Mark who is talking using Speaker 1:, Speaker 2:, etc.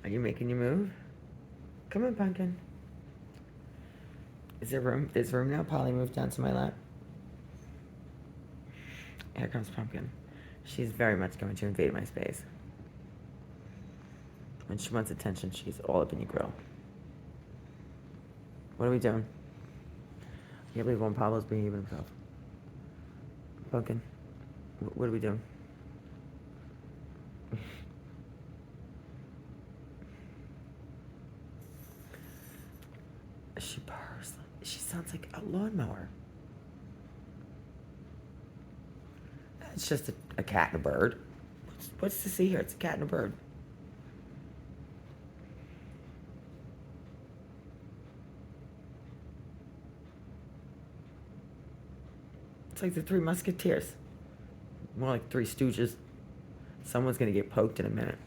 Speaker 1: Are you making your move? Come on, Pumpkin. Is there room? There's room now. Polly, move down to my lap. Here comes Pumpkin. She's very much going to invade my space. When she wants attention, she's all up in your grill. What are we doing? I can't believe Juan Pablo's behaving himself. Pumpkin, what are we doing? She purrs. She sounds like a lawnmower. It's just a cat and a bird. What's to see here? It's a cat and a bird. It's like the Three Musketeers. More like Three Stooges. Someone's gonna get poked in a minute.